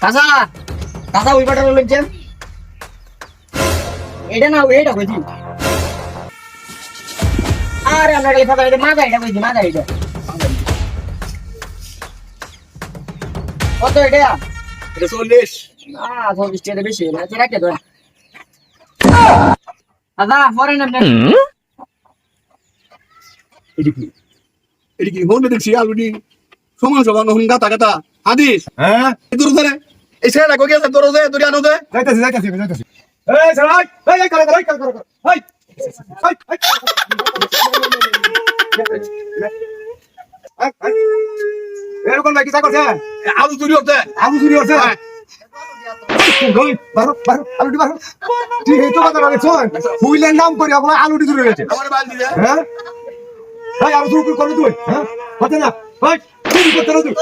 কাঁচা কাঁচা ওই পাটার বলছেন এটা না এটা কইছি আরে আমরা গেলে ফাটা এটা মাথা এটা কইছি মাথা এটা কত এটা এটা 40 না 40 টাকা বেশি না এটা রাখতে দাও দাদা ফরেন না এদিকে হন্ডে দেখছি আলুটি সমান সমান হুন গাতা গাতা হাদিস হ্যাঁ দূর ধরে এই ছেলেটা কই গেছে তোর যে তুই আনো দে যাইতাছি এই সরাই এই করে এই এরকম নাকি চা করছে আলু চুরি হচ্ছে আলু চুরি হচ্ছে আলুটি বারো তুই এই তো কথা বলেছ হুইলের নাম করে আপনার আলুটি চুরি হয়েছে আমার বাল দিলে হ্যাঁ আলু চুরি করবি তুই হ্যাঁ হচ্ছে না চুরি করতে না তুই